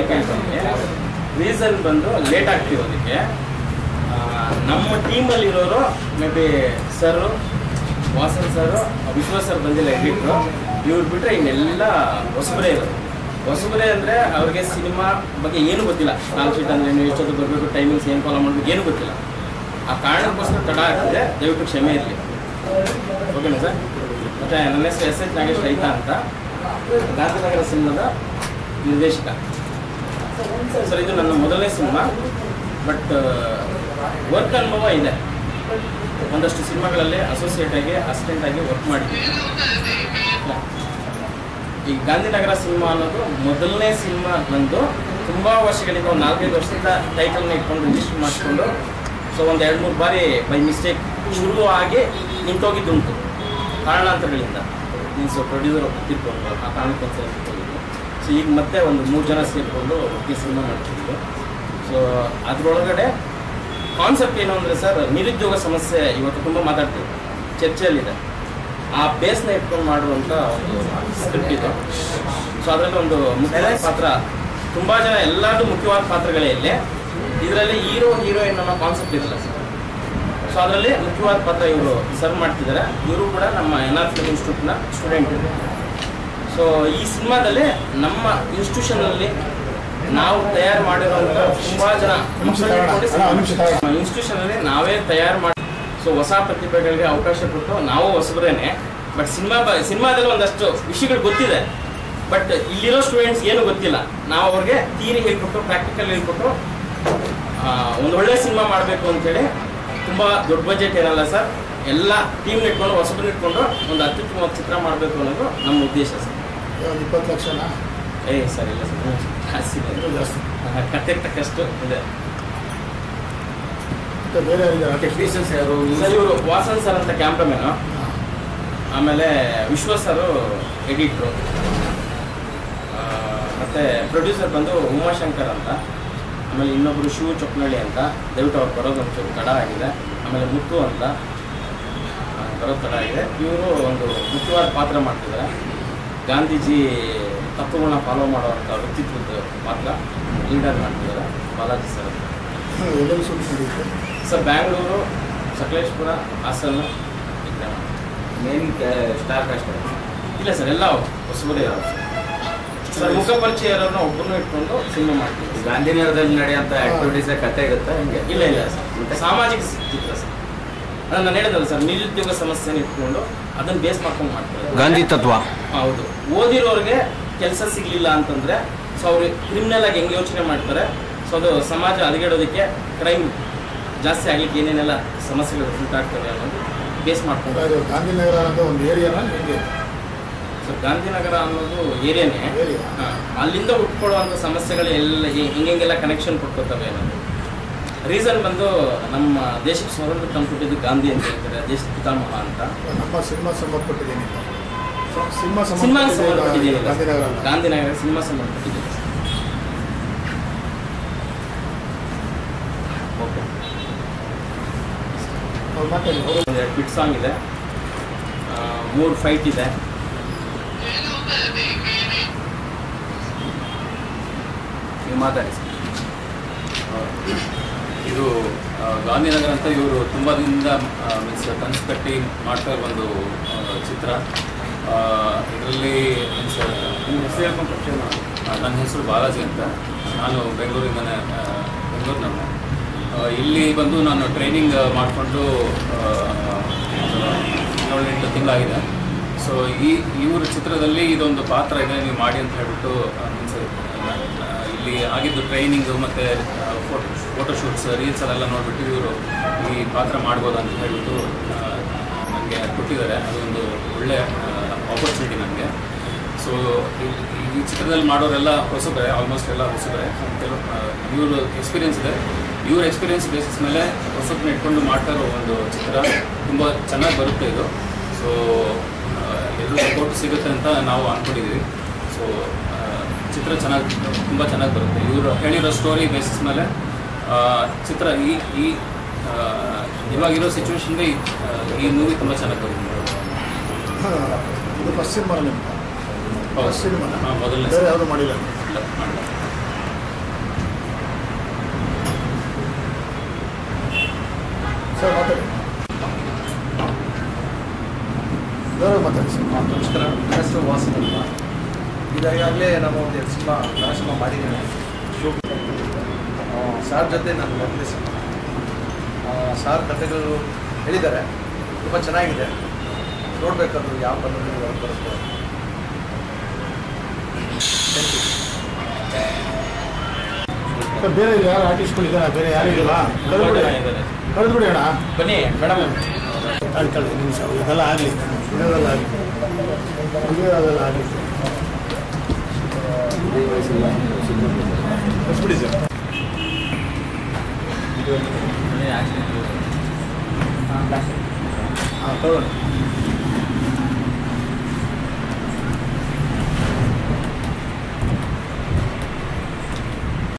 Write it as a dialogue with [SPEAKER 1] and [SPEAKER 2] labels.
[SPEAKER 1] ಕೇಳ್ತೀನಿ. ರೀಸನ್ ಬಂದು ಲೇಟ್ ಆಗ್ತಿರೋದಕ್ಕೆ ನಮ್ಮ ಟೀಮಲ್ಲಿರೋರು maybe sir, Vasan sir, Vishwa sir ಬಂದಿಲ್ಲ ಎಡಿಟ್ರು. ಇವ್ರು ಬಿಟ್ಟರೆ ಇನ್ನೆಲ್ಲ ಹೊಸಬರೇ ಇರೋದು. ಹೊಸಬರೇ ಅಂದರೆ ಅವ್ರಿಗೆ ಸಿನಿಮಾ ಬಗ್ಗೆ ಏನೂ ಗೊತ್ತಿಲ್ಲ. ಕಾಲ್ ಶೀಟ್ ಅಂದರೆ ನೀವು ಎಷ್ಟೊತ್ತು ಬರಬೇಕು, ಟೈಮಿಂಗ್ಸ್ ಏನು ಫಾಲೋ ಮಾಡಬೇಕು ಏನೂ ಗೊತ್ತಿಲ್ಲ. ಆ ಕಾರಣಕ್ಕೋಸ್ಕರ ತಡ ಆಗ್ತಿದೆ, ದಯವಿಟ್ಟು ಕ್ಷಮೆ ಇರಲಿ. ಓಕೆನಾ ಸರ್? ಮತ್ತು ನನ್ನ ಹೆಸರು ಎಸ್ ಎಚ್ ನಾಗೇಶ್ ರೈತ ಅಂತ, ಗಾಂಧಿನಗರ ಸಿನಿಮಾದ ನಿರ್ದೇಶಕ ಸರ್. ಇದು ನನ್ನ ಮೊದಲನೇ ಸಿನಿಮಾ, ಬಟ್ ವರ್ಕ್ ಅನುಭವ ಇದೆ. ಒಂದಷ್ಟು ಸಿನಿಮಾಗಳಲ್ಲಿ ಅಸೋಸಿಯೇಟ್ ಆಗಿ, ಅಸಿಸ್ಟೆಂಟ್ ಆಗಿ ವರ್ಕ್ ಮಾಡಿದ್ದೀನಿ. ಈ ಗಾಂಧಿನಗರ ಸಿನಿಮಾ ಅನ್ನೋದು ಮೊದಲನೇ ಸಿನಿಮಾ ಬಂದು ತುಂಬ ವರ್ಷಗಳಿಂದ, ಒಂದು 4-5 ವರ್ಷದಿಂದ ಟೈಟಲ್ನ ಇಟ್ಕೊಂಡು ರಿಜಿಸ್ಟರ್ ಮಾಡಿಕೊಂಡು, ಸೊ ಒಂದು 2-3 ಬಾರಿ ಬೈ ಮಿಸ್ಟೇಕ್ ಶುರು ಆಗಿ ನಿಂತೋಗಿದ್ದುಂಟು ಕಾರಣಾಂತರಗಳಿಂದ. ಮೀನ್ಸ್ ಪ್ರೊಡ್ಯೂಸರ್ ತಿಳ್ಕೊಂಡು ಆ ಕಾರಣಕ್ಕೊಂದ್ಸಲ ನಿಂತೋಗಿದ್ದು. ಸೊ ಈಗ ಮತ್ತೆ ಒಂದು 3 ಜನ ಸೇರಿಕೊಂಡು ಒಟ್ಟಿಗೆ ಸಿನಿಮಾ ಮಾಡ್ತಿದ್ವಿ. ಸೊ ಅದರೊಳಗಡೆ ಕಾನ್ಸೆಪ್ಟ್ ಏನು ಅಂದರೆ ಸರ್, ನಿರುದ್ಯೋಗ ಸಮಸ್ಯೆ ಇವತ್ತು ತುಂಬ ಮಾತಾಡ್ತೀವಿ, ಚರ್ಚೆಯಲ್ಲಿದೆ. ಆ ಬೇಸ್ನ ಇಟ್ಕೊಂಡು ಮಾಡುವಂಥ ಒಂದು ಸ್ಕ್ರಿಪ್ಟ್ ಇದು. ಸೊ ಅದರಲ್ಲಿ ಒಂದು ಮುಖ್ಯವಾದ ಪಾತ್ರ, ತುಂಬ ಜನ ಎಲ್ಲರೂ ಮುಖ್ಯವಾದ ಪಾತ್ರಗಳೇ ಇಲ್ಲಿ. ಇದರಲ್ಲಿ ಹೀರೋ ಹೀರೋಯಿನ್ ಅನ್ನೋ ಕಾನ್ಸೆಪ್ಟ್ ಇರಲ್ಲ ಸರ್. ಸೊ ಅದರಲ್ಲಿ ಮುಖ್ಯವಾದ ಪಾತ್ರ ಇವರು ಸರ್ ಮಾಡ್ತಿದ್ದಾರೆ. ಇವರು ಕೂಡ ನಮ್ಮ NR ಫಿಲ್ಮ್ ಇನ್ಸ್ಟಿಟ್ಯೂಟ್ನ ಸ್ಟೂಡೆಂಟ್. ಸೊ ಈ ಸಿನಿಮಾದಲ್ಲಿ ನಮ್ಮ ಇನ್ಸ್ಟಿಟ್ಯೂಷನಲ್ಲಿ ನಾವು ತಯಾರು ಮಾಡಿರುವಂಥ ತುಂಬ ಜನ ಇನ್ಸ್ಟಿಟ್ಯೂಷನಲ್ಲಿ ನಾವೇ ತಯಾರು ಮಾಡಿ, ಸೊ ಹೊಸ ಪ್ರತಿಭೆಗಳಿಗೆ ಅವಕಾಶ ಕೊಟ್ಟು, ನಾವು ಹೊಸಬ್ರೇನೆ, ಬಟ್ ಸಿನಿಮಾದಲ್ಲಿ ಒಂದಷ್ಟು ವಿಷಯಗಳು ಗೊತ್ತಿದೆ, ಬಟ್ ಇಲ್ಲಿರೋ ಸ್ಟೂಡೆಂಟ್ಸ್ ಏನು ಗೊತ್ತಿಲ್ಲ. ನಾವು ಅವ್ರಿಗೆ ಥಿಯರಿ ಹೇಳ್ಕೊಟ್ಟು, ಪ್ರಾಕ್ಟಿಕಲ್ ಹೇಳ್ಕೊಟ್ಟು ಒಂದು ಒಳ್ಳೆ ಸಿನಿಮಾ ಮಾಡಬೇಕು ಅಂತೇಳಿ, ತುಂಬ ದೊಡ್ಡ ಬಜೆಟ್ ಏನಲ್ಲ ಸರ್, ಎಲ್ಲ ಟೀಮ್ ಇಟ್ಕೊಂಡು, ಹೊಸಬ್ರು ಇಟ್ಕೊಂಡು ಒಂದು ಅತ್ಯುತ್ತಮ ಚಿತ್ರ ಮಾಡಬೇಕು ಅನ್ನೋದು ನಮ್ಮ ಉದ್ದೇಶ ಸರ್.
[SPEAKER 2] 20 ಲಕ್ಷನಾ?
[SPEAKER 1] ಸರ್ ಇಲ್ಲ ಸರ್, ಜಾಸ್ತಿ ಕತೆ ತಕ್ಕಷ್ಟು ಇದೆ.
[SPEAKER 2] ಬೇರೆ
[SPEAKER 1] ಟೆಕ್ನಿಷಿಯನ್ಸ್ ಯಾರು ಸರ್? ಇವರು ವಾಸನ್ ಸರ್ ಅಂತ ಕ್ಯಾಮ್ರಾಮ್ಯಾನು, ಆಮೇಲೆ ವಿಶ್ವ ಸರು ಎಡಿಟ್ರು, ಮತ್ತು ಪ್ರೊಡ್ಯೂಸರ್ ಬಂದು ಉಮಾಶಂಕರ್ ಅಂತ, ಆಮೇಲೆ ಇನ್ನೊಬ್ಬರು ಶಿವ ಚೊಕ್ನಳ್ಳಿ ಅಂತ. ದಯವಿಟ್ಟು ಅವ್ರು ಬರೋದು ಒಂಚೂರು ತಡ ಆಗಿದೆ. ಆಮೇಲೆ ಮುತ್ತು ಅಂತ ಬರೋದು ತಡ ಆಗಿದೆ. ಇವರು ಒಂದು ಮುಖ್ಯವಾದ ಪಾತ್ರ ಮಾಡ್ತಿದ್ದಾರೆ. ಗಾಂಧೀಜಿ ತತ್ವಗಳನ್ನ ಫಾಲೋ ಮಾಡುವಂಥ ವ್ಯಕ್ತಿತ್ವದ ಪಾತ್ರ ಲೀಡರ್ ಮಾಡ್ತಿದ್ದಾರೆ, ಬಾಲಾಜಿ ಸರ್ ಅಂತ.
[SPEAKER 2] ಎಲ್ಲೆಲ್ಲಿ ಶೂಟ್ ಮಾಡಿದ್ರು
[SPEAKER 1] sir? Bangalore, Sakleshpur, Hassan.
[SPEAKER 3] Main star cast
[SPEAKER 1] ಇಲ್ಲ ಸರ್, ಎಲ್ಲ ಹೊಸಬರೇ ಇರೋದು ಸರ್. ಮುಖ ಪರಿಚಯ ಇರೋರನ್ನ ಒಬ್ಬರನ್ನು ಇಟ್ಕೊಂಡು ಸಿನಿಮಾ ಮಾಡ್ತೀವಿ.
[SPEAKER 3] ಗಾಂಧಿನಗರದಲ್ಲಿ ನಡೆಯುವಂಥ ಆಕ್ಟಿವಿಟೀಸ್ ಕತೆ ಇರುತ್ತೆ ಹಿಂಗೆ?
[SPEAKER 1] ಇಲ್ಲ ಇಲ್ಲ ಸರ್, ಸಾಮಾಜಿಕ ಚಿತ್ರ ಸರ್. ನಾನು ಹೇಳಿದಲ್ಲ ಸರ್, ನಿರುದ್ಯೋಗ ಸಮಸ್ಯೆನ ಇಟ್ಕೊಂಡು ಅದನ್ನು ಬೇಸ್ ಮಾಡ್ಕೊಂಡು ಮಾಡ್ತಾರೆ.
[SPEAKER 4] ಗಾಂಧಿ ತತ್ವ.
[SPEAKER 1] ಹೌದು. ಓದಿರೋರಿಗೆ ಕೆಲಸ ಸಿಗಲಿಲ್ಲ ಅಂತಂದರೆ, ಸೊ ಅವರು ಕ್ರಿಮಿನಲ್ ಆಗಿ ಹೆಂಗೆ ಯೋಚನೆ ಮಾಡ್ತಾರೆ, ಸೊ ಅದು ಸಮಾಜ ಹದಗೆಡೋದಕ್ಕೆ, ಕ್ರೈಮ್ ಜಾಸ್ತಿ ಆಗಲಿಕ್ಕೆ ಏನೇನೆಲ್ಲ ಸಮಸ್ಯೆಗಳು ಉಂಟಾಗ್ತವೆ ಅನ್ನೋದು ಬೇಸ್ ಮಾಡ್ಕೊಂಡು.
[SPEAKER 2] ಗಾಂಧಿನಗರ ಅನ್ನೋದು ಒಂದು ಏರಿಯಾನ ಹೇಗೆ?
[SPEAKER 1] ಸೊ ಗಾಂಧಿನಗರ ಅನ್ನೋದು ಏರಿಯಾನೇ. ಅಲ್ಲಿಂದ ಉಟ್ಕೊಳ್ಳುವಂಥ ಸಮಸ್ಯೆಗಳು ಎಲ್ಲ ಹಿಂಗೆಲ್ಲ ಕನೆಕ್ಷನ್ ಕೊಟ್ಕೋತವೆ ಅನ್ನೋದು. ರೀಸನ್ ಬಂದು ನಮ್ಮ ದೇಶಕ್ಕೆ ಸ್ವಾತಂತ್ರ್ಯ ತಂದುಕೊಟ್ಟಿದ್ದು ಗಾಂಧಿ ಅಂತ ಹೇಳ್ತಾರೆ, ದೇಶದ ಪಿತಾಮಹ ಅಂತ.
[SPEAKER 2] ನಮ್ಮ ಸಿನಿಮಾ ಸಂಬಂಧಪಟ್ಟಿದ್ದೇನಿಲ್ಲ.
[SPEAKER 1] ಸಿನಿಮಾ ಸಂಬಂಧಪಟ್ಟಿದ್ದೇನಿಲ್ಲ, ಗಾಂಧಿನಗರ ಸಿನಿಮಾ ಸಂಬಂಧಪಟ್ಟಿದ್ದೇನೆ. ಓಕೆ, ಒಂದೆರಡು ಫಿಟ್ ಸಾಂಗ್ ಇದೆ, 3 ಫೈಟ್ ಇದೆ. ನೀವು ಮಾತಾಡಿ.
[SPEAKER 5] ಇದು ಗಾಂಧಿನಗರ ಅಂತ ಇವರು ತುಂಬ ದಿನದಿಂದ ಮೀನ್ಸ್ ಕನಸು ಕಟ್ಟಿ ಮಾಡ್ತಾ ಇರೋ ಒಂದು ಚಿತ್ರ. ಇದರಲ್ಲಿ ಮೀನ್ಸ್ ನನ್ನ ಹೆಸರು ಬಾಲಾಜಿ ಅಂತ. ನಾನು ಬೆಂಗಳೂರಿನ ಬೆಂಗಳೂರಿನವನು. ಇಲ್ಲಿ ಬಂದು ನಾನು ಟ್ರೈನಿಂಗ್ ಮಾಡಿಕೊಂಡು 7-8 ತಿಂಗಳಾಗಿದೆ. ಸೊ ಇವ್ರ ಚಿತ್ರದಲ್ಲಿ ಇದೊಂದು ಪಾತ್ರ ಇದೆ, ನೀವು ಮಾಡಿ ಅಂತ ಹೇಳ್ಬಿಟ್ಟು ಮೀನ್ಸ್ ಇಲ್ಲಿ ಆಗಿದ್ದು ಟ್ರೈನಿಂಗು ಮತ್ತು ಫೋಟೋಶೂಟ್ಸ್, ರೀಲ್ಸಲ್ಲೆಲ್ಲ ನೋಡಿಬಿಟ್ಟು ಇವರು ಈ ಪಾತ್ರ ಮಾಡ್ಬೋದು ಅಂತ ಹೇಳ್ಬಿಟ್ಟು ನನಗೆ ಕೊಟ್ಟಿದ್ದಾರೆ. ಅದೊಂದು ಒಳ್ಳೆಯ ಆಪರ್ಚುನಿಟಿ ನನಗೆ. ಸೊ ಈ ಚಿತ್ರದಲ್ಲಿ ಮಾಡೋರೆಲ್ಲ ಹೊಸಬರೇ, ಆಲ್ಮೋಸ್ಟ್ ಎಲ್ಲ ಹೊಸಬರೇ. ಕೆಲವು ಇವರು ಎಕ್ಸ್ಪೀರಿಯನ್ಸ್ ಇದೆ. ಇವ್ರ ಎಕ್ಸ್ಪೀರಿಯನ್ಸ್ ಬೇಸಿಸ್ ಮೇಲೆ ಹೊಸಬ್ನ ಇಟ್ಕೊಂಡು ಮಾಡ್ತಾ ಇರೋ ಒಂದು ಚಿತ್ರ ತುಂಬ ಚೆನ್ನಾಗಿ ಬರುತ್ತೆ ಇದು. ಸೊ ಎಲ್ಲರೂ ಸಪೋರ್ಟ್ ಸಿಗುತ್ತೆ ಅಂತ ನಾವು ಅಂದ್ಕೊಂಡಿದ್ದೀವಿ. ಸೊ ಚಿತ್ರ ತುಂಬ ಚೆನ್ನಾಗಿ ಬರುತ್ತೆ. ಇವರು ಹೇಳಿರೋ ಸ್ಟೋರಿ ಬೇಸಿಸ್ ಮೇಲೆ ಚಿತ್ರ ಈ ಇವಾಗಿರೋ ಸಿಚುವೇಶನ್ಗೆ ಈ ಮೂವಿ ತುಂಬ ಚೆನ್ನಾಗಿ ಬರುತ್ತೆ.
[SPEAKER 2] ಇದು ಫಸ್ಟ್ ಸಿನಿಮಾ ನಿಮ್ಗೆ?
[SPEAKER 5] ಹೌದು,
[SPEAKER 2] ಸಿನಿಮಾ
[SPEAKER 5] ಮೊದಲನೇ
[SPEAKER 2] ಯಾವುದು ಮಾಡಿಲ್ಲ?
[SPEAKER 4] ನಮಸ್ಕಾರ. ನನ್ನ ಹೆಸರು ವಾಸನ್ ಅಂತ. ಈಗಾಗಲೇ ನಮ್ಮ ಒಂದು 2 ಸಿನಿಮಾ ಮಾಡಿದ್ದೇನೆ. ಸಾರ್ ಜೊತೆ ನಾನು ಮೊದಲೇ ಸಿನಿಮಾ. ಸಾರ್ ಕಥೆಗಳು ಹೇಳಿದ್ದಾರೆ, ತುಂಬ ಚೆನ್ನಾಗಿದೆ. ನೋಡಬೇಕಾದ್ರು ಯಾವ ಪದದಲ್ಲಿ ಹೊರಗೆ ಬರುತ್ತೆ.
[SPEAKER 2] ಬೇರೆ ಯಾರು ಆರ್ಟಿಸ್ಟ್ಗಳಿದ್ದಾರೆ? ಬೇರೆ ಯಾರು ಇಲ್ಲ? ಕರೆದ್ಬಿಡಿ ಅಣ್ಣ.
[SPEAKER 1] ಬನ್ನಿ ಮೇಡಮ್.
[SPEAKER 2] ಕಳ್ಕೊಳ್ಳಿ ನಿಮಿಷ, ಇದೆಲ್ಲ ಆಗಲಿ, ಇದೆಲ್ಲ ಆಗಲಿ, ಇದೆಲ್ಲ ಆಗಲಿ. ಬಿಡಿ ಸರ್. ಹಾಂ ತಗೊಳ್ಳಿ.